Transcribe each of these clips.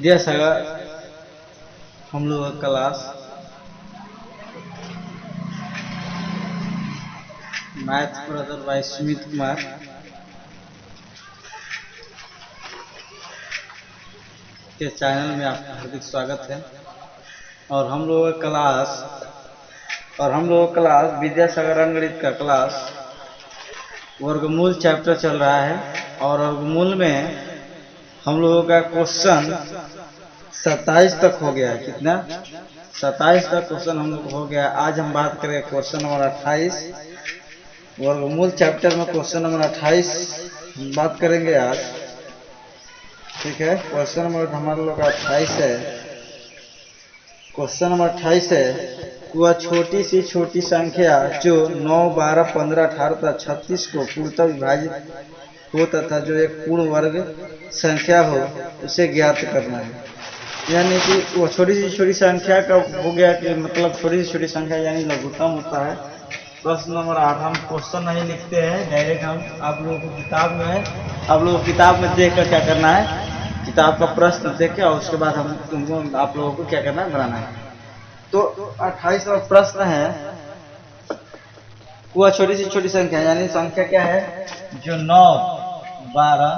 जैसा हम लोग का class math brother by Sumit Kumar के चैनल में आपका हार्दिक स्वागत है। और हम लोग का क्लास विद्यासागर अंगणित का क्लास वर्गमूल चैप्टर चल रहा है। और वर्गमूल में हम लोगों का क्वेश्चन 27 तक हो गया है। कितना? 27 तक क्वेश्चन हम लोग हो गया। आज हम बात करेंगे क्वेश्चन नंबर 28। वर्गमूल चैप्टर में क्वेश्चन नंबर 28 हम बात करेंगे आज। ठीक है, क्वेश्चन नंबर हमारे लोग का 28 है। क्वेश्चन नंबर 28 है, वह छोटी सी छोटी संख्या जो 9, 12, 15, 18 तथा 36 को पूर्णतः विभाजित हो तथा जो एक पूर्ण वर्ग संख्या हो उसे ज्ञात करना है। यानी कि वो छोटी सी छोटी संख्या का हो गया कि मतलब छोटी सी छोटी संख्या यानी लघुत्तम होता है। प्रश्न नंबर 8 हम क्वेश्चन नहीं लिखते हैं, डायरेक्ट हम आप लोगों को किताब में देख कर क्या करना है, किताब का प्रश्न देख के और उसके बाद हम तुमको आप लोगों को क्या करना है, बनाना है। तो 28वां प्रश्न है, वह छोटी सी छोटी संख्या यानी संख्या क्या है जो 9, 12,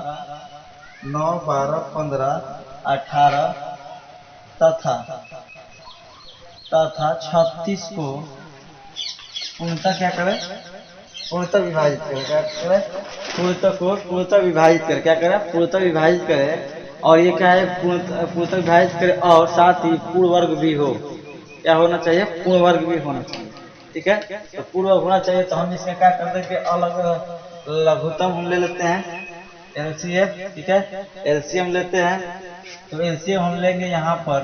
15, 18 तथा 36 को पूर्णतः क्या करें, पूर्णतः विभाजित करें। क्या करें? पूर्णतः विभाजित करें। क्या करें? पूर्णतः विभाजित करें। और ये क्या है, पूर्णतः विभाजित करें और साथ ही पूर्ण वर्ग भी हो। क्या होना चाहिए? पूर्ण वर्ग भी होना चाहिए। ठीक है, तो पूर्ण वर्ग होना चाहिए। तो हम इसका क्या कर देंगे, अलग लघुत्तम हम ले लेते हैं एलसीएम। ठीक है, एलसीएम लेते हैं। तो एलसीएम हम लेंगे यहाँ पर,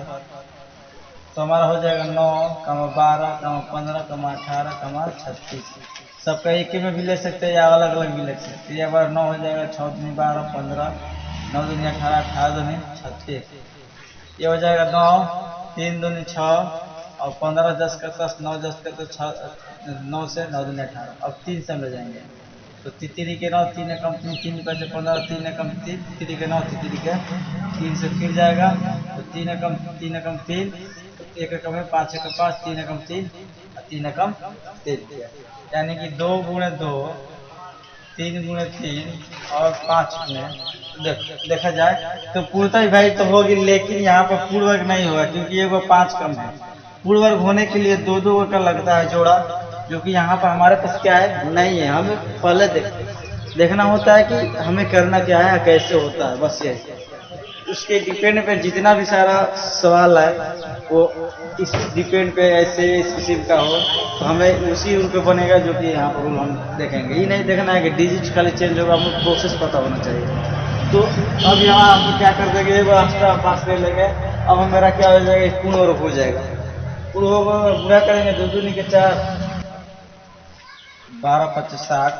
तो हमारा हो जाएगा 9, 12, 15, 18, 36। सबका एक में भी ले सकते हैं या अलग अलग भी ले सकते हैं। एक बार 9 हो जाएगा, 6 दूनी 12, 15, 9 दूनी 18, 18 दूनी 36। ये हो जाएगा 9, 3 दूनी 6 और 15 10 का 10, 9 10 का तो 6, 9 से 9 दूनी 18। अब 3 से हम ले जाएंगे, तो तितरी के 9, 3 एकम 3, 3 5 15, 3 एकम 3, तितरी के 9, तितरी के 3 से फिर जाएगा, तो 3 एकम 3, एक एकम में 5 एकम 5, 3 एकम 3 और 3 एकम 3। यानी कि 2 गुणे 2, 3 गुणे 3 और 5 गुणे देखा जाए तो पूर्णतः विभाजित तो होगी, लेकिन यहाँ पर पूर्ण वर्ग नहीं होगा क्योंकि एगो 5 कम है। पूर्ण वर्ग होने के लिए 2 का लगता है जोड़ा, जो कि यहाँ पर हमारे पास क्या है, नहीं है। हमें पहले देखना होता है कि हमें करना क्या है, कैसे होता है, बस यही। उसके डिपेंड पे जितना भी सारा सवाल है वो इस डिपेंड पे ऐसे इस किस्म का हो, तो हमें उसी रूल पे बनेगा जो कि यहाँ पर रूल हम देखेंगे। ये नहीं देखना है कि डिजिट खाली चेंज होगा, हमको प्रोसेस पता होना चाहिए। तो अब यहाँ हम क्या कर देंगे, एक एक्स्ट्रा पास ले लेंगे। अब मेरा क्या हो जाएगा, पूर्ण वर्ग हो जाएगा। पूर्ण वर्ग पूरा करेंगे, 2 दूनी के 4, 12 25 60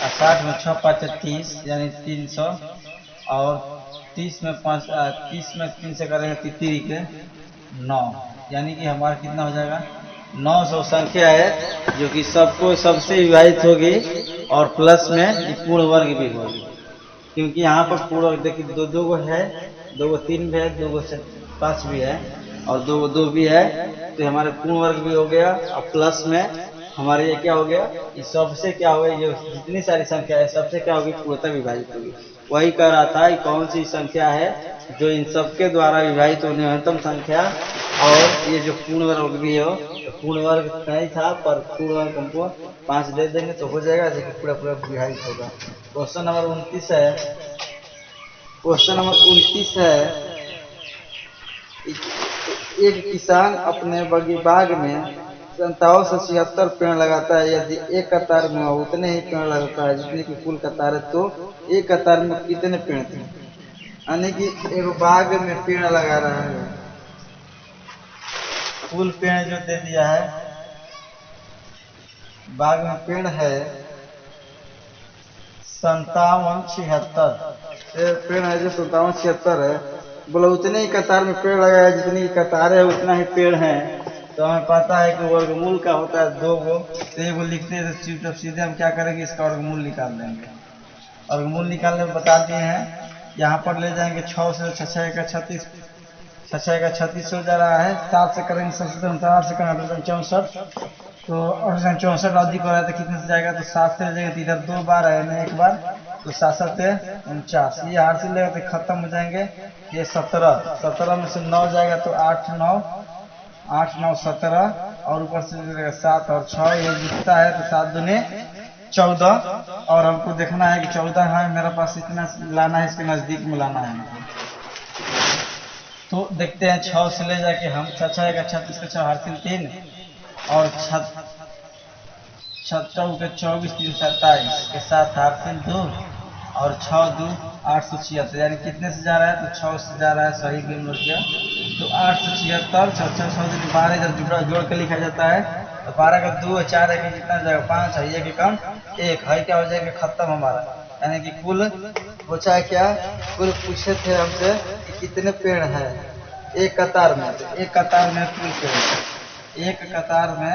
और 60 में 6 5 30 यानी 300 और 30 में 5 30 में 3 से करेंगे तितरी के 9, यानी कि हमारा कितना हो जाएगा, 900 संख्या है जो कि सबको सबसे विभाजित होगी और प्लस में पूर्ण वर्ग भी होगी। क्योंकि यहाँ पर पूर्ण वर्ग देखिए 2 गो है, 2 गो 3 भी है, 2 गो 5 भी है और 2 गो 2 भी है। तो हमारे पूर्ण वर्ग भी हो गया और प्लस में हमारे ये क्या हो गया, इस सबसे क्या हो गया, ये जितनी सारी संख्या है सबसे क्या होगी, पूर्णतः विभाजित होगी। वही कह रहा था कौन सी संख्या है जो इन सबके द्वारा विभाजित होने न्यूनतम संख्या, और ये जो पूर्ण वर्ग भी हो, तो पूर्ण वर्ग नहीं था पर पूर्ण वर्ग हमको 5 दे देंगे तो हो जाएगा, जो कि पूरा पूरा विभाजित होगा। क्वेश्चन नंबर 29 है, क्वेश्चन नंबर 29 है, एक किसान अपने बाग में 57 से 76 पेड़ लगाता है। यदि एक कतार में उतने ही पेड़ लगाता है जितने की कुल कतार है, तो एक कतार में कितने पेड़ थे। यानी कि एक बाग में पेड़ लगा रहा है, कुल पेड़ जो दे दिया है, बाग में पेड़ है 57 76 पेड़ है, जो 57 76 है। बोला उतने ही कतार में पेड़ लगाया, जितनी कतार है उतना ही पेड़ है। तो हमें पता है कि वर्गमूल का होता है 2 गो, तो 1 गो लिखते हैं तो सीधे हम क्या करेंगे, इसका वर्गमूल निकाल देंगे। वर्गमूल निकालने में बता दिए हैं, यहाँ पर ले जाएंगे 6 से 6 का 36, 6 का 36 हो जा रहा है। 7 से करेंगे 7 से करेंगे 864, तो 864 अधिक हो रहा है तो कितने से जाएगा, तो 7 से ले जाएगा तो इधर 2 बार है ना, 1 बार, तो 7 7 49, ये हार से लेगा तो खत्म हो जाएंगे। ये 17 में से 9 जाएगा तो 8 9 17, और ऊपर से 7 और 6 ये जितता है तो 7 दूने 14, और हमको देखना है कि 14 है मेरे पास, इतना लाना है, इसके नजदीक में लाना है हमको। तो देखते हैं 6 से ले जाके हम 6 का 36 का 6 हासिल 3, और 7 के 24 3 27 के साथ हासिल 2, और 6 2 876, यानी कितने से जा रहा है, तो 6 से जा रहा है, सही गिन लो क्या, तो 876, 6 12 इधर जोड़ के लिखा जाता है, तो 12 का 2 4 है कि जितना जाएगा 5 है, ये कि कम 1 है, क्या हो जाएगा खत्म हमारा, यानी कि कुल बचा है क्या, कुल पूछे थे हमसे कि कितने पेड़ है एक कतार में, एक कतार में कुल पेड़, एक कतार में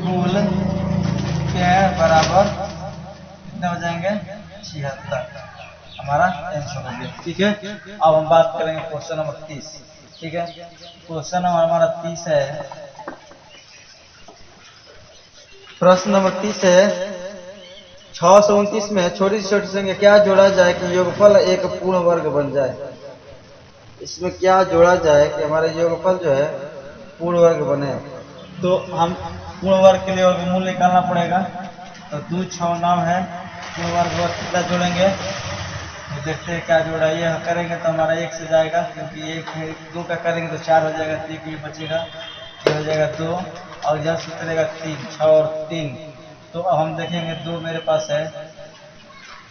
कुल पेड़ बराबर कितने हो जाएंगे 76, हमारा आंसर हो गया। ठीक है, अब हम बात करेंगे क्वेश्चन नंबर 30। ठीक है, क्वेश्चन नंबर हमारा 30 है, प्रश्न नंबर 30 है, 6 से 29 में छोटी से छोटी संख्या क्या जोड़ा जाए कि योगफल एक पूर्ण वर्ग बन जाए। इसमें क्या जोड़ा जाए कि हमारा योगफल जो है पूर्ण वर्ग बने, तो हम पूर्ण वर्ग के लिए वर्गमूल निकालना पड़ेगा, तो 2 6 9 है, पूर्ण वर्ग कितना जोड़ेंगे, तो देखते हैं क्या जोड़ा, ये करेंगे तो हमारा 1 से जाएगा, क्योंकि 2 का करेंगे तो 4 हो जाएगा, 3 ये बचेगा, ये हो जाएगा 2, और जब सुधरेगा 3 6 और 3, तो अब हम देखेंगे 2 मेरे पास है,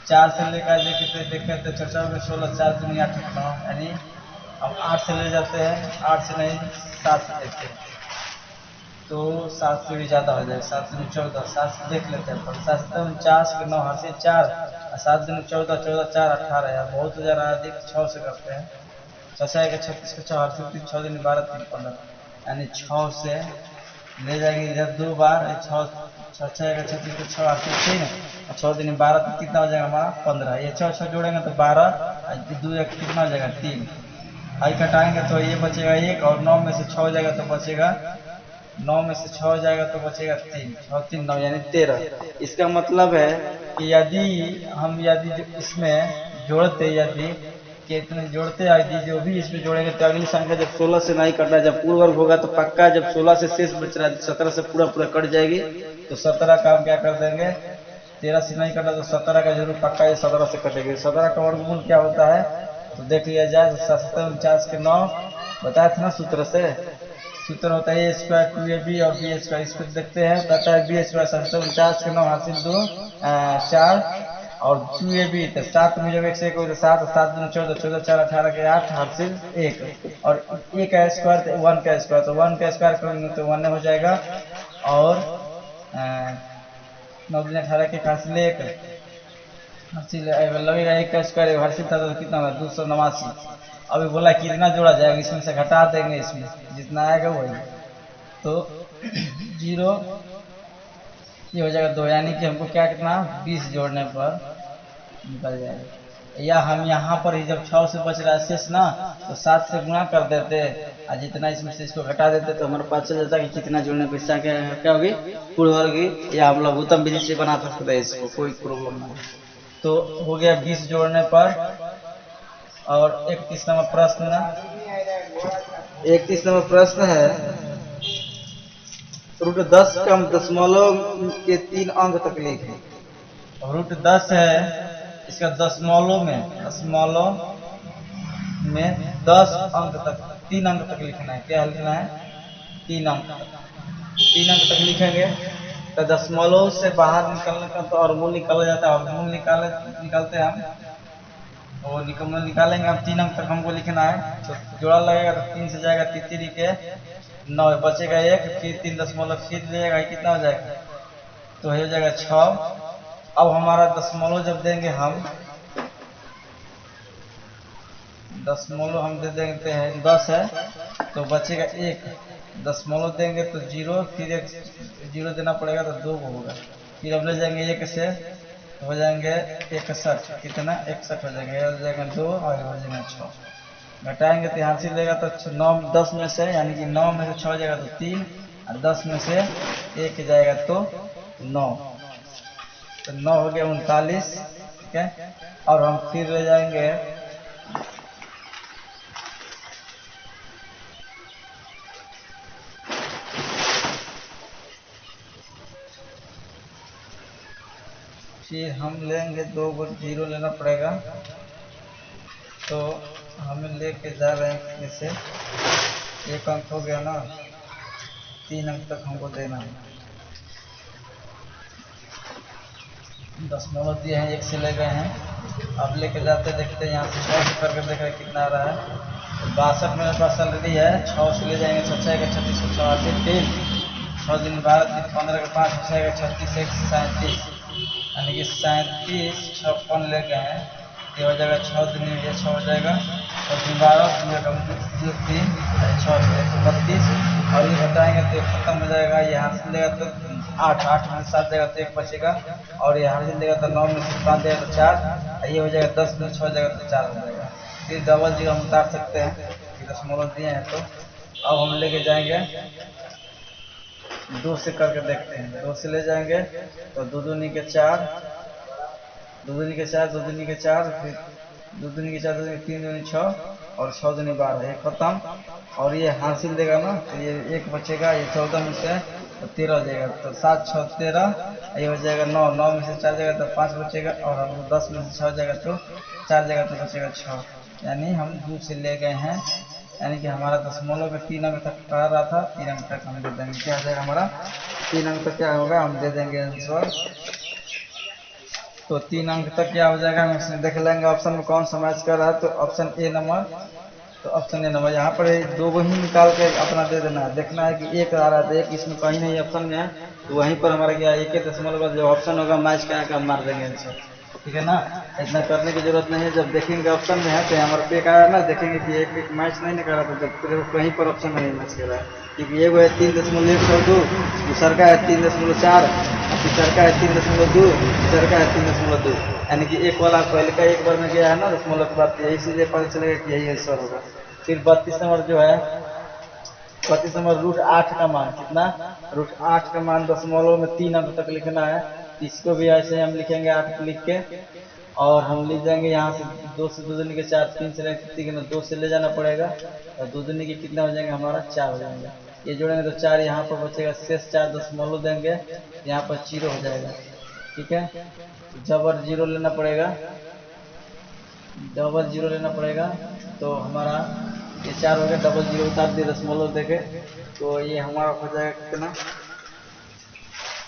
4 से लेकर देखें तो 4 16 4 2 8 9, यानी हम 8 से ले जाते हैं, 8 से नहीं 7 से देखते हैं, तो 7 से भी ज़्यादा हो जाएगा, 7 से 14, 7 से देख लेते हैं, 7 से 49 के 9 हासिल 4, 7 दिन 14 14 4 18, यार बहुत हो जा रहा है, अधिक 6 से करते हैं, 6 का 36 का 6 हासिल 3, 6 दिन 12 3 15, यानी 6 से ले जाएंगे इधर 2 बार, 6 का 36 का 6 हासिल 3, और 6 दिन 12 कितना हो जाएगा हमारा 15, ये 6 6 जोड़ेंगे तो 12, 2 कितना हो जाएगा 3, आई कटाएंगे तो ये बचेगा 1, और 9 में से 6 हो जाएगा तो बचेगा 9 में से 6 हो जाएगा तो बचेगा 3, 6 3 9 यानी 13। इसका मतलब है कि यदि इसमें जोड़ते, यदि कितने जोड़ते, यदि जो भी इसमें जोड़ेंगे तो अगली संख्या जब 16 से नहीं कट रहा है, जब पूर्ण वर्ग होगा तो पक्का, जब 16 से शेष बच रहा है 17 से पूरा कट जाएगी, तो 17 का हम क्या कर देंगे, 13 से नहीं कटा तो 17 का जरूर पक्का, ये 17 से कटेगी। 17 का वर्गमूल क्या होता है तो देख लिया जाए, 7 के 9 बताया था ना सूत्र से, सूत्र होता है A² 2AB और B², इसको देखते हैं, कहता है B² 7 के 9 हासिल 2 4, और 2AB तो 7 में जब 1 से 1 हो तो 7 7 2 14 14 4 18 के 8 हासिल 1, और A का स्क्वायर तो 1 का स्क्वायर, तो 1 का स्क्वायर करेंगे तो 1 हो जाएगा, और 9 दिन 18 के हासिल 1 हासिल लगेगा, 1 का स्क्वायर हासिल था तो कितना होगा 289। अभी बोला कितना जोड़ा जाएगा, इसमें से घटा देंगे, इसमें जितना आएगा वही, तो 0 ये हो जाएगा 2, यानी कि हमको क्या कितना 20 जोड़ने पर निकल जाएगा, या हम यहाँ पर ही जब 6 से बच रहा है शेष ना, तो 7 से गुणा कर देते और जितना इसमें से इसको घटा देते तो हमारे पास चल जाता है कि कितना जोड़ने पर इसका क्या होगी पूर्ण वर्ग, या हम लघुत्तम विधि से बना सकते हैं, इसको कोई प्रॉब्लम नहीं। तो हो गया 20 जोड़ने पर। और 31 नंबर प्रश्न, 31 नंबर प्रश्न है, √10 कम दशमलव के 3 अंक तक लिखें। √10 है, इसका दशमलव में 10 अंक तक 3 अंक तक लिखना है, क्या लिखना है 3 अंक तक लिखेंगे, तो दशमलव से बाहर निकलने का तो और मूल निकल जाता है, और मूल निकालते हैं हम, और निकालेंगे हम 3 अंक तक हमको लिखना है, तो जोड़ा लगेगा तो 3 से जाएगा 3 के 9 बचेगा 1, फिर 3 दशमलव फिर जाएगा, कितना हो जाएगा तो हो जाएगा 6। अब हमारा दशमलव जब देंगे हम, दशमलव हम दे देते हैं 10 है तो बचेगा 1, दशमलव देंगे तो 0, फिर 1 0 देना पड़ेगा तो 2 होगा, फिर अब ले जाएंगे एक से हो जाएंगे 61, कितना 61 हो जाएंगे, हो जाएगा 2 और हो जाएगा 6। घटाएंगे तो यहाँ से लेगा तो 9 10 में से, यानी कि 9 में से 6 जाएगा तो 3, और 10 में से 1 जाएगा तो 9, तो 9 हो गया 39। ठीक है, और हम फिर ले जाएंगे फिर हम लेंगे 2 गो जीरो लेना पड़ेगा, तो हमें लेके जा रहे हैं कितने से, 1 अंक हो गया ना, 3 अंक तक हमको देना है। दशमलव दिए हैं, 1 से ले गए हैं, अब लेके जाते देखते हैं यहाँ से 6 से करके देख रहे कितना आ रहा है। तो 62 मेरे पास ऑलरेडी है, 6 से ले जाएंगे 6 का 36 6 8 3 6 दिन 12 15 का 5 हो जाएगा 36 1 37, यानी कि 37 56 ले गए हैं, ये हो जाएगा 6 दिन में, ये 6 हो जाएगा और 12 3 6 32, और ये बताएंगे तो खत्म हो जाएगा। यहाँ से लेगा तो 8 में 7 जाएगा तो 1 बचेगा, और यहाँ से लेगा तो 9 में से 5 जाएगा तो 4, ये हो जाएगा 10 में 6 जाएगा तो 4 हो जाएगा। फिर डबल जीरो हम उतार सकते हैं, दशमलव दिए हैं। तो अब हम लेके जाएंगे 2 से करके देखते हैं, 2 से ले जाएंगे तो 2 दूनी के 4, 2 दूनी के 4, 2 दूनी के 4, फिर 2 दूनी के 4, 2 दूनी के 3 दूनी 6 और 6 दूनी 12, ये खत्म। और ये हासिल देगा ना, तो ये 1 बचेगा, ये 14 में से तो 13 हो जाएगा, तो 7 6 13, ये हो जाएगा 9, 9 में से 4 जाएगा तो 5 बचेगा, और हम 10 में से 6 जाएगा तो 4 जाएगा तो बचेगा 6, यानी हम 2 से ले गए हैं, यानी कि हमारा दशमलव में 3 अंक तक कह रहा था, 3 अंक तक हम दे देंगे। क्या हो जाएगा हमारा 3 अंक तक, क्या होगा हम दे देंगे आंसर। तो 3 अंक तक क्या हो जाएगा, हम इसमें देख लेंगे ऑप्शन में कौन सा मैच कर रहा है, तो ऑप्शन ए नंबर, तो ऑप्शन ए नंबर यहाँ पर 2 को ही निकाल के अपना दे देना है, देखना है कि 1 आ रहा है तो 1 इसमें कहीं नहीं ऑप्शन में है, तो वहीं पर हमारा क्या 1 दशमलव जो ऑप्शन होगा मैच करा कर मार देंगे आंसर। ठीक है ना, इतना करने की जरूरत नहीं है। जब देखेंगे ऑप्शन में है तो हमारा पे का ना, देखेंगे कि एक मैच नहीं ना करा, तो जब कहीं पर ऑप्शन में नहीं मैच कर रहा है, क्योंकि एक है 3.102, दूसर का है 3.4, तीसर का है 3.2, तीसर का है 3.2, यानी कि एक वाला पहले का एक बार में गया है ना दशमलव के बाद, यही चीजें पता चलेगा कि यही आंसर होगा। फिर 32 नंबर जो है, 32 नंबर √8 का मान कितना, √8 का मान दशमलव में 3 अंक तक लिखना है, इसको भी ऐसे हम लिखेंगे 8 लिख के, और हम ले जाएंगे यहाँ से 2 से 2 दूनी के 4, 3 से लेकर 2 से ले जाना पड़ेगा, और 2 दूनी के कितना हो जाएंगे हमारा 4 हो जाएंगे, ये जोड़ेंगे तो 4 यहाँ पर बचेगा, शेष 4 दशमलव देंगे, यहाँ पर 0 हो जाएगा। ठीक है, जबर 0 लेना पड़ेगा, डबल 0 लेना पड़ेगा, तो हमारा ये 4 हो गया, डबल 0 उतार दिए दशमलव देके, तो ये हमारा हो जाएगा कितना।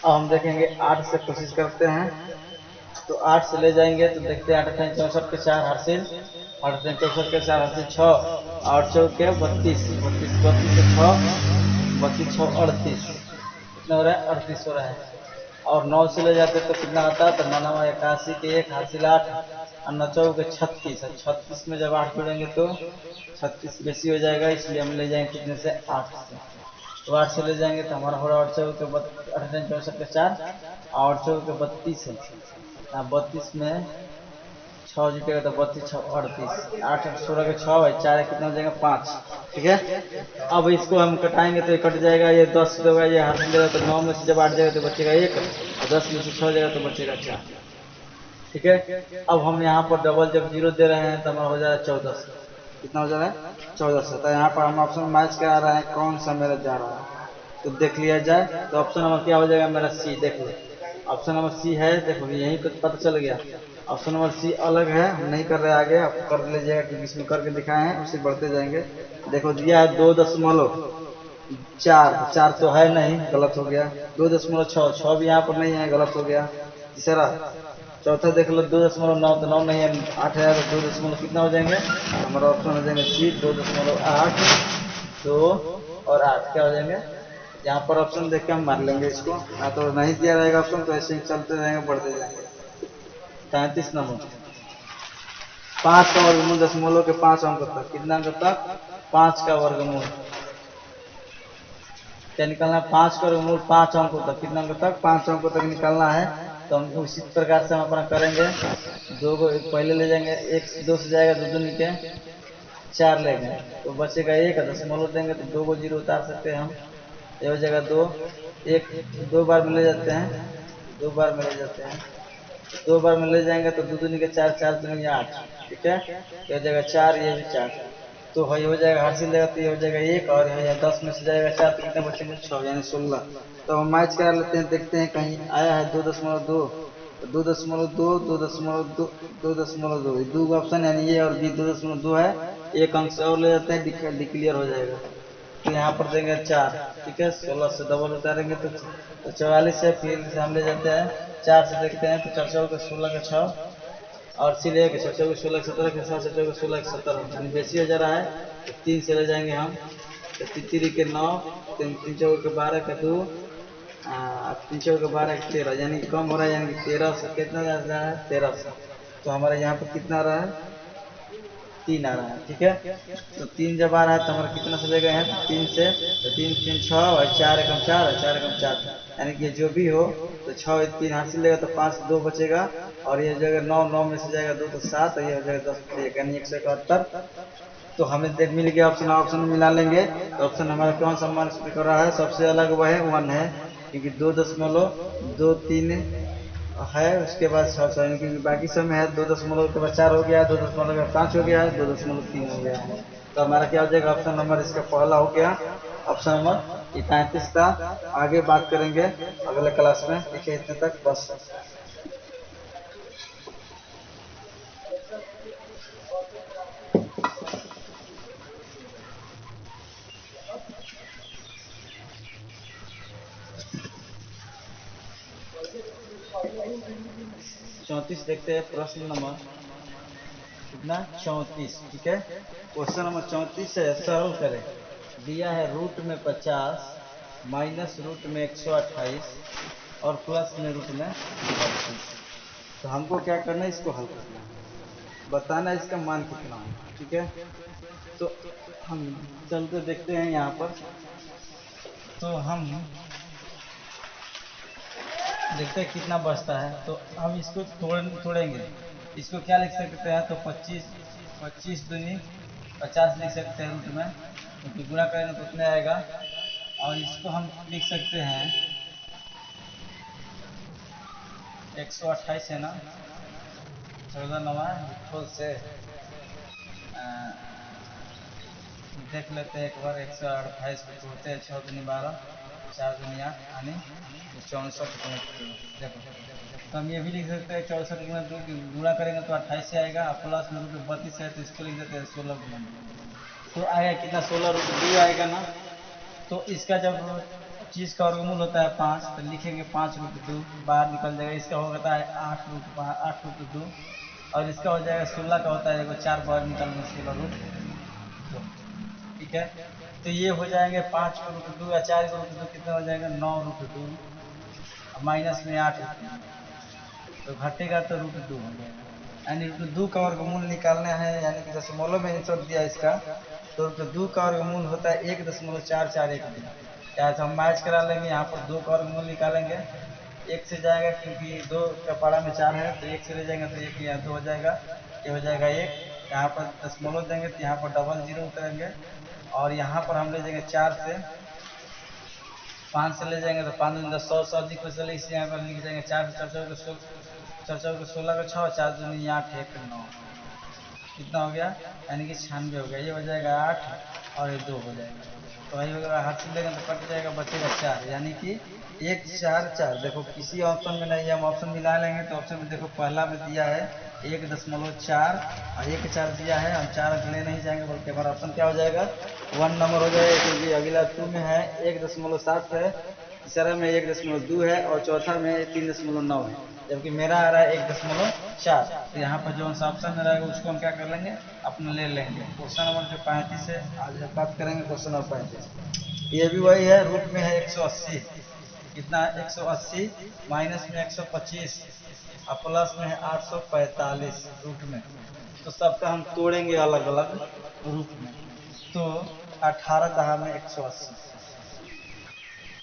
अब हम देखेंगे 8 से कोशिश करते हैं, तो 8 से ले जाएंगे तो देखते हैं 8 64 के 4 हासिल, 8 64 के 4 हासिल 6, 8 4 के 32, 32 32 के 6, 32 6 38, कितना हो रहा है 38 हो रहा है। और 9 से ले जाते तो कितना आता है, तो 9 9 81 के 1 हासिल 8, और 9 4 के 36, 36 में जब 8 जोड़ेंगे तो 36 बेसी हो जाएगा, इसलिए हम ले जाएंगे कितने से 8 से, तो 8 से ले जाएंगे तो हमारा हो रहा है 8 4 के 64 के 4, और 8 4 के 32 है, 32 में 6 जुटेगा तो 32 6 38, 8 16 के 6 है, 4 कितना हो जाएगा 5। ठीक है, अब इसको हम कटाएंगे तो ये कट जाएगा, ये 10 होगा, ये हाथ देगा तो 9 में से जब 8 जाएगा तो बचेगा 1, और 10 में से 6 जाएगा तो बचेगा 4। ठीक है, अब हम यहाँ पर डबल जब 0 दे रहे हैं तो हमारा हो जाएगा 14, कितना हो जा रहा है 14। तो यहाँ पर हम ऑप्शन मैच करा रहे हैं, कौन सा मेरा जा रहा है, तो देख लिया जाए, तो ऑप्शन नंबर क्या हो जाएगा मेरा सी, देख लो ऑप्शन नंबर सी है, देखो यहीं पर पता चल गया, ऑप्शन नंबर सी अलग है, हम नहीं कर रहे आगे, आप कर लीजिएगा क्योंकि इसमें करके दिखाए हैं, उससे बढ़ते जाएंगे। देखो दिया है 2.4, 4 तो है नहीं, गलत हो गया, 2.6, 6 भी यहाँ पर नहीं है, गलत हो गया। तीसरा चौथा देख लो 2.9, तो 9 नहीं है, 8 है, तो 2 कितना हो जाएंगे हमारा ऑप्शन हो जाएंगे सी, 2.8, 2 और 8 क्या हो जाएंगे, यहाँ पर ऑप्शन देख के हम मार लेंगे इसको, ना तो नहीं दिया रहेगा ऑप्शन, तो ऐसे ही चलते रहेंगे बढ़ते जाएंगे। 33 नंबर 5 का वर्गमूल दशमलव के 5 अंक तक, कितना अंक तक 5 का वर्गमूल, क्या निकालना है? 5 का वर्गमूल 5 अंकों तक, कितना अंकों तक? 5 अंकों तक निकालना है। तो हम उसी प्रकार से हम अपना करेंगे। दो को पहले ले जाएंगे, एक दो से जाएगा, दो दूनी के 4 ले गए तो बचेगा एक, दशमलव देंगे तो 2 को 0 उतार सकते हैं हम। ये हो जाएगा 2, एक 2 बार में ले जाते हैं, 2 बार में ले जाते हैं, 2 बार में ले जाएंगे तो दो दूनी के 4, 4 दूनी 8, ठीक है। ये हो जाएगा 4, ये भी 4, तो ये हो जाएगा हासिल लेगा तो ये हो जाएगा एक, और ये 10 में से जाएगा 4 तो कितने बचेंगे? 6, यानी 16। तो हम मैच करा लेते हैं, देखते हैं कहीं आया है 2.2, तो 2.2, 2.2, 2.2, दो ऑप्शन यानी ये और बी 2.2 है। एक अंक से और ले जाते हैं, डिक्लियर हो जाएगा। तो यहाँ पर देंगे 4, ठीक है। 16 से डबल उतारेंगे तो 44 है, फिर से हम ले जाते हैं 4 से, देखते हैं तो 4 4 का 16 का 6, और सी ले 6 4 16 17 के 7 4 16 17, यानी बेसी हो जा रहा है। तो 3 से ले जाएंगे हम, तो 3 के 9, 3 4 के 12 का 2, 3 4 के 12 का 13, यानी कम हो रहा है, यानी कि 13 से कितना जा रहा है? 13 से। तो हमारे यहाँ पर कितना आ रहा है? 3 आ रहा है, ठीक है। तो 3 जब आ रहा है तो हमारा कितना से ले गए हैं? 3 से, तो 3 3 6 और 4 एकम 4 और 4 एकम 4, यानी कि जो भी हो तो 6 3 हासिल लेगा तो 5 2 बचेगा, और ये जगह 9, 9 में से जाएगा 2 तो 7, और ये हो जाएगा 10 बचेगा, यानी 171। तो हमें देख मिल गया ऑप्शन, ऑप्शन में मिला लेंगे तो ऑप्शन हमारा कौन सा मान कर रहा है? सबसे अलग वह है 1 है, क्योंकि 2.23 है, उसके बाद 6 यानी कि बाकी सब में है 2.4 के बाद 4 हो गया है, 2.5 हो गया है, 2.3 हो गया है। तो हमारा क्या हो जाएगा? ऑप्शन नंबर इसका पहला हो गया, ऑप्शन नंबर 35 का। आगे बात करेंगे अगले क्लास में, ठीक है, इतने तक बस। 34 देखते हैं, प्रश्न नंबर कितना? 34, ठीक है। क्वेश्चन नंबर 34 है, सरल करें। दिया है रूट में 50, माइनस रूट में 128 और प्लस में रूट में 32। तो हमको क्या करना है? इसको हल करना है, बताना है इसका मान कितना है, ठीक है। तो हम चलते देखते हैं यहाँ पर, तो हम देखते हैं कितना बचता है। तो हम इसको तोड़ेंगे, इसको क्या लिख सकते हैं? तो 25, 25 दूनी 50 लिख सकते हैं रूट में, क्योंकि गुणा करेंगे तो उतना आएगा। और इसको हम लिख सकते हैं 128 है ना, 14 नवा ठोल से देख लेते हैं एक बार। 128 को तोड़ते हैं, 6 दूनी 12, 4 दूनी 8, यानी 64 देखो। तो हम ये भी लिख सकते हैं 64 गुना 2 गुणा करेंगे तो 28 से आएगा, प्लस में रूट 32 है तो इसको लिख देते हैं 16 गुना 2, तो आएगा कितना? 16 रूट 2 आएगा ना। तो इसका जब चीज़ का वर्गमूल होता है 5, तो लिखेंगे 5 रूट 2, बाहर निकल जाएगा। इसका होता है 8 रूट 8 रूट 2, और इसका हो जाएगा 16 का होता है देखो 4 बाहर निकलेंगे 16 रूट 2, ठीक है। तो ये हो जाएंगे 5 को रूट 2 या 4 को रूट 2, कितना हो जाएगा? 9 रूट 2, माइनस में 8 रूट 2, तो घटेगा तो रूट 2 हो जाएगा, यानी रूट 2 का वर्गमूल निकालना है, यानी कि दशमलव में आंसर दिया इसका। तो रूट 2 का वर्गमूल होता है 1.441 या तो हम मैच करा लेंगे, यहाँ पर 2 का वर्गमूल निकालेंगे, 1 से जाएगा क्योंकि 2 का पारा में 4 है, तो 1 से ले जाएंगे तो 1 यहाँ 2 हो जाएगा, ये हो जाएगा 1। यहाँ पर दशमलव देंगे तो यहाँ पर डबल 0 उतरेंगे, और यहाँ पर हम ले जाएंगे 4 से, 5 से ले जाएंगे तो 5 दूनी 10, 100 अधिक को चले इसलिए यहाँ पर लिख जाएंगे 4 से, 4 4 16 का 6, 4 दूनी 8 1 9, कितना हो गया? यानी कि 96 हो गया। ये हो जाएगा 8 और ये 2 हो जाएगा, तो वही होगा, हाथ से लेंगे तो कट जाएगा, बचेगा 4, यानी कि 1 4 4। देखो किसी ऑप्शन में नहीं है, हम ऑप्शन मिला लेंगे तो ऑप्शन में देखो पहला में दिया है 1.4 और 1 4 दिया है, हम 4 अंक ले नहीं जाएंगे, बल्कि हमारा ऑप्शन क्या हो जाएगा? 1 नंबर हो जाएगा, क्योंकि अगला 2 में है 1.7 है, तीसरा में 1.2 है, और चौथा में 3.9 है, जबकि मेरा आ रहा है 1.4। तो यहाँ पर जो सा ऑप्शन में रहेगा उसको हम क्या कर लेंगे? अपना ले लेंगे। क्वेश्चन नंबर जो 35 है, आज बात करेंगे क्वेश्चन नंबर 35। ये भी वही है, रूट में है 180, कितना? 180, माइनस में 125 और प्लस में है 845 रूट में। तो सबका हम तोड़ेंगे अलग अलग रूट में। तो 18 दहा में 180,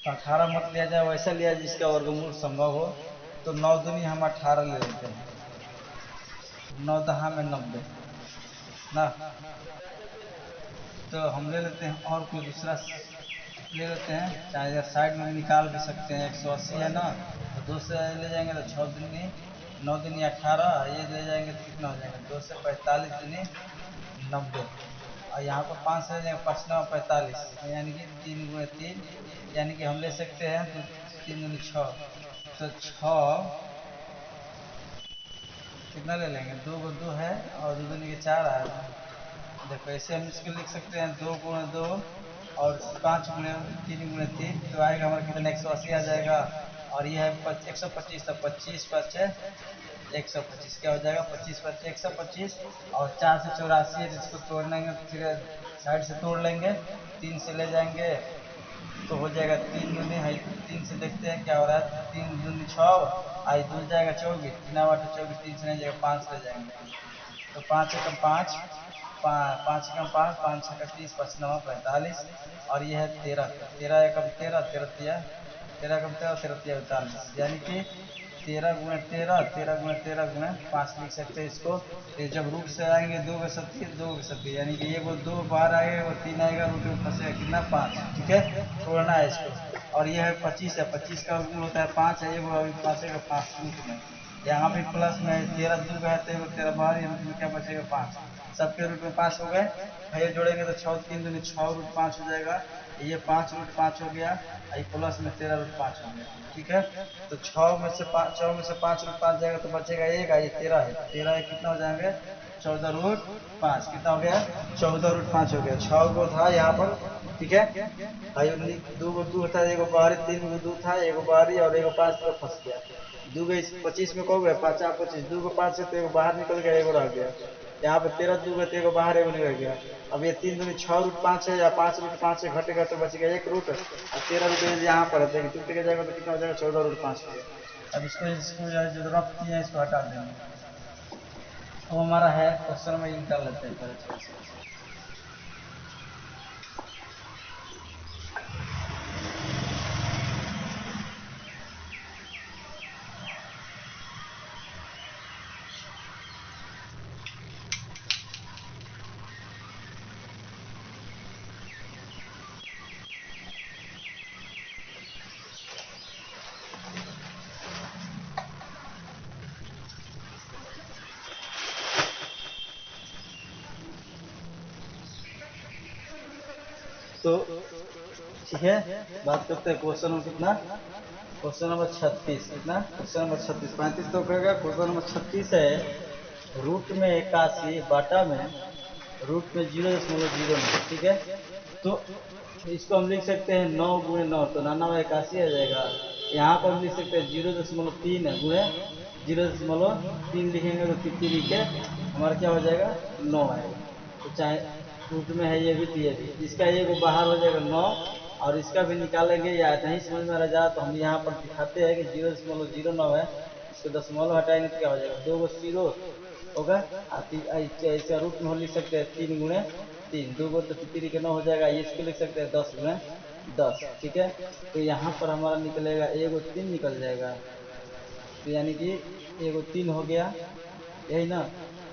18 मत लिया जाए, वैसा लिया जिसका वर्गमूल संभव हो। तो 9 दूनी हम 18 ले लेते हैं, 9 दहा में 90 ना। तो हम ले लेते हैं और कोई दूसरा ले लेते हैं, चाहे इधर साइड में निकाल भी सकते हैं। 180 है ना, तो 2 से ले जाएंगे तो 6 दूनी 9 दूनी 18, ये ले जाएंगे तो कितना हो जाएगा, 2 से 45 दूनी 90, और यहाँ पर 5 से ले जाएंगे, 5 9 45, यानी कि 3 गुणे 3, यानी कि हम ले सकते हैं तो 3 दूनी 6, तो 6 कितना ले लेंगे, 2 को 2 है और 2 दूनी के 4 आएगा। देखो ऐसे हम इसको लिख सकते हैं, 2 गुणे 2 और 5 गुणे 3 गुणे 3, तो आएगा हमारा कितना, 180 आ जाएगा। और ये है 125, तो 25 पचे 125 क्या हो जाएगा, 25 पचे 125, और 4 से 84 है, जिसको तोड़ लेंगे तो फिर साइड से तोड़ लेंगे, 3 से ले जाएंगे तो हो जाएगा 3 दूनी है, 3 से देखते हैं क्या हो रहा है, 3 दूनी 6, आई 2 जाएगा 24, 3 8 24, 3 से नहीं जाएगा, 5 ले जाएंगे तो 5 एकम 5, 5 एकम 5, 5 छक्का 30, 5 9 45, और ये है 13 का, 13 एकम 13, 13 तिया 13 एकम 13, 13 तिया 42, यानी कि 13 गुणे 13, 13 गुणे 13 गुणे 5 लिख सकते हैं इसको। ये जब रूट से आएंगे 2 का सत्ती, 2 का सत्ती, यानी कि ये वो 2 बाहर आएगा, वो 3 आएगा, रूट में फंसेगा कितना, 5। ठीक है, तोड़ना है इसको। और ये है 25 है, 25 का वर्गमूल होता है 5 है, ये वो अभी फंसेगा 5 रूट में। यहाँ भी प्लस में 13 2 का है, तो 13 बाहर, ये रूट में क्या बचेगा, 5। सबके रूट में 5 हो गए, ये जोड़ेंगे तो 6 3 दूनी 6 रूट 5 हो जाएगा, ये 5 रूट 5 हो गया, ये प्लस में 13 रूट 5 हो गया। ठीक है, तो 6 में से 5, 6 में से 5 रूट 5 जाएगा तो बचेगा 1, ये 13 है, 13 है कितना हो जाएंगे, 14 रूट 5, कितना हो गया, 14 रूट 5 हो गया। 6 को था यहाँ पर, ठीक है, दो गो दू था, एगो बाहरी, 3 गो दू था, एगो बाहरी और एगो 5 तरफ फंस गया। दू गो 25 में कहो गया, 5 25, 2 को 5 से तो एगो बाहर निकल गया, एगो रह गया। यहाँ पे 13 दू गए तो एगो बाहर, एगो निकल गया। अब ये 3 दूनी 6 रूट 5 है, या 5 रूट 5 से घटेगा तो बच गया 1 रूट, और 13 रूट यहाँ पर है, टूट के जाएगा तो कितना हो जाएगा, 14 रूट 5 हो गया। अब इसको जो रफ किए हैं इसको हटा देंगे। अब हमारा है क्वेश्चन में निकाल लेते हैं पहले थोड़ा सा। तो ठीक है, बात करते हैं क्वेश्चन नंबर कितना, क्वेश्चन नंबर 36, कितना, क्वेश्चन नंबर 36, 35 तो कहेगा, क्वेश्चन नंबर 36 है, रूट में 81 बाटा में रूट में 0.09, ठीक है। तो इसको हम लिख सकते हैं 9 गुणे 9, तो 99 81 आ जाएगा। यहाँ पर हम लिख सकते हैं 0.3 गुणे 0.3 लिखेंगे तो तितली के हमारा क्या हो जाएगा, 9 आएगा। तो चाहे रूट में है ये भी, तो ये भी, इसका ये को बाहर हो जाएगा 9, और इसका भी निकालेंगे, या नहीं समझ में आ जा तो हम यहाँ पर दिखाते हैं कि 0.09 है, इसको दशमलव हटाएंगे तो क्या हो जाएगा, 2 0 होगा। इसका रूट में हम लिख सकते हैं 3 गुणे 3, 2 गो तो तितली के 9 हो जाएगा, ये इसको लिख सकते हैं 10 गुणे 10। ठीक है, तो यहाँ पर हमारा निकलेगा एगो 3 निकल जाएगा, तो यानी कि एगो 3 हो गया, यही ना,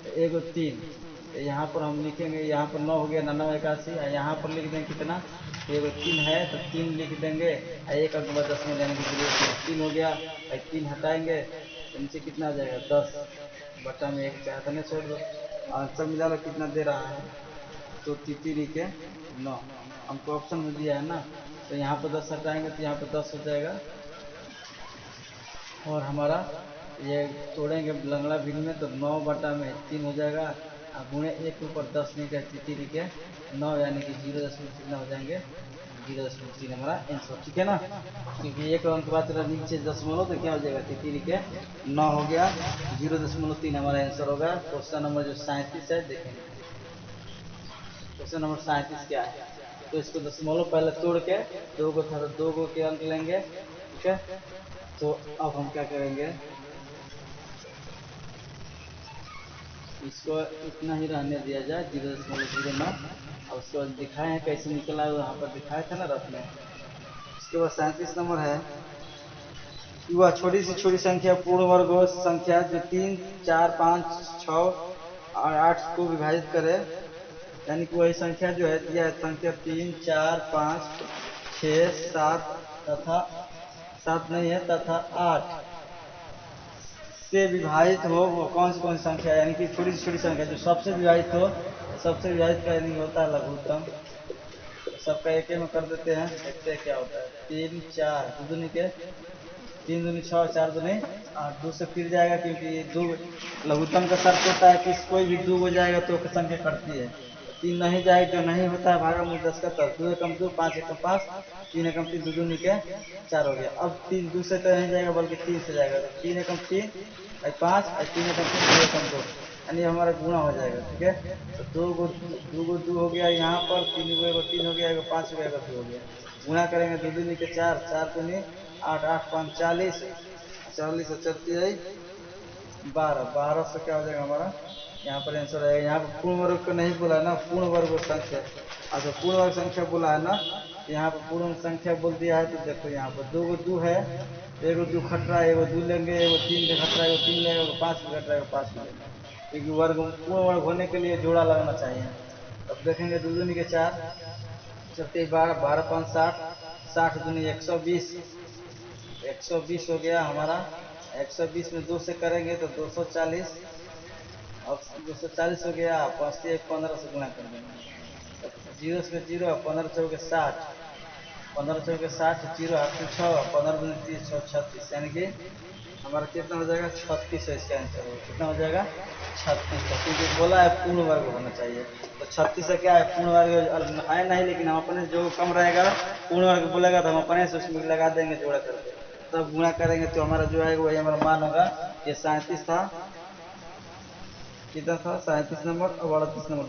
तो एगो 3, तो यहाँ पर हम लिखेंगे, यहाँ पर 9 हो गया, 99 81, यहाँ पर लिख देंगे कितना, एगो 3 है तो 3 लिख देंगे, एक अंक बाद 10 में, यानी कि 3 हो गया, 3 हटाएंगे तो नीचे कितना आ जाएगा, 10 बटा में 1 चाहे तो छोड़ दो। आंसर मिला लो कितना दे रहा है, तो तितली के 9, हमको ऑप्शन में दिया है ना, तो यहाँ पर 10 हटाएंगे तो यहाँ पर 10 हो जाएगा, और हमारा ये तोड़ेंगे लंगड़ा भिन्न में तो 9 बटा में 3 हो जाएगा, गुणे 1 के ऊपर 10 नहीं का तितली के 9, यानी कि 0 कितना हो जाएंगे, 0.3 हमारा आंसर। ठीक है ना, क्योंकि एक अंक बाद नीचे दशमलव तो क्या हो जाएगा, तितली के 9 हो गया, 0.3 हमारा आंसर होगा। क्वेश्चन नंबर जो 37 है देखेंगे, क्वेश्चन नंबर 37 क्या है, तो इसको दशमलव पहले तोड़ के, 2 को था तो 2 को के अंक लेंगे। ठीक है, तो अब हम क्या करेंगे, इसको इतना ही रहने दिया जाए, 0.09, और उसके बाद दिखाए हैं कैसे निकला है, यहाँ पर दिखाए थे ना रफ में, इसके बाद 37 नंबर है, वह छोटी संख्या पूर्ण वर्ग संख्या जो 3, 4, 5, 6 और 8 को विभाजित करे, यानी कि वही संख्या जो है दिया है संख्या 3, 4, 5, 6, 7 तथा 7 नहीं है तथा 8 से विभाजित हो, वो कौन सी संख्या है, यानी कि छोटी संख्या जो सबसे विभाजित हो, सबसे विभाजित का यानी होता है लघुत्तम। सबका एक में कर देते हैं, देखते हैं क्या होता है। 3, 4 दो दूनी के 3 दूनी 6, 4 दूनी 8, 2 से फिर जाएगा क्योंकि दो लघुत्तम का शर्त होता है कि कोई भी 2 हो जाएगा तो संख्या कटती है। 3 नहीं जाएगा, जो नहीं होता है भागा मूल 10 का 10, 2 एकम 2, 5 एकम 5, 3 एकम 3, 2 दूनी के 4 हो गया। अब 3 2 से तो नहीं जाएगा बल्कि 3 से जाएगा, तो 3 एकम 3 5 3 एकम 3, 2 एकम 2, यानी हमारा गुणा हो जाएगा। ठीक है, तो 2 हो गया यहाँ पर, 3 हो गया, 5 हो गया, 2 हो गया। गुणा करेंगे 2 दूनी के 4, 4 दूनी 8, 8 5 40, 40 और 4 12, 12 से क्या हो जाएगा हमारा, यहाँ पर आंसर आएगा। यहाँ पर पूर्ण वर्ग को नहीं बोला है ना, पूर्ण वर्ग संख्या, अच्छा पूर्ण वर्ग संख्या बोला है ना, यहाँ पर पूर्ण संख्या बोल दिया है। तो देखो यहाँ पर 2 गो 2 है, एगो 2 खट रहा है, एगो 2 लेंगे, एगो 3 का खट रहा है, एगो 3 लेंगे, एगो 5 का खट रहा है, एगो 5 लेंगे, क्योंकि वर्ग पूर्ण वर्ग होने के लिए जोड़ा लगना चाहिए। अब देखेंगे 2 दूनी के 4, 12, 12 5 60, 60 दूनी 120, 120 हो गया हमारा। 120 में 2 से करेंगे तो 240, अब 240 हो गया, 15 से गुणा कर देंगे, 0 से 0, 15 चौके 60, 15 चौके 60, 0 8 में 6, 15 दूनी 30, 6 36, यानी कि हमारा कितना हो जाएगा 36। इसका आंसर होगा कितना हो जाएगा 36, क्योंकि बोला है पूर्ण वर्ग होना चाहिए। तो 36 से क्या है पूर्ण वर्ग है नहीं, लेकिन हम अपने जो कम रहेगा पूर्ण वर्ग बोलेगा तो हम अपने से उसमें लगा देंगे जोड़ा करके, तब गुणा करेंगे तो हमारा जो आएगा वही हमारा मान होगा। ये 37 था, कितना था 37 नंबर, अब 38 नंबर।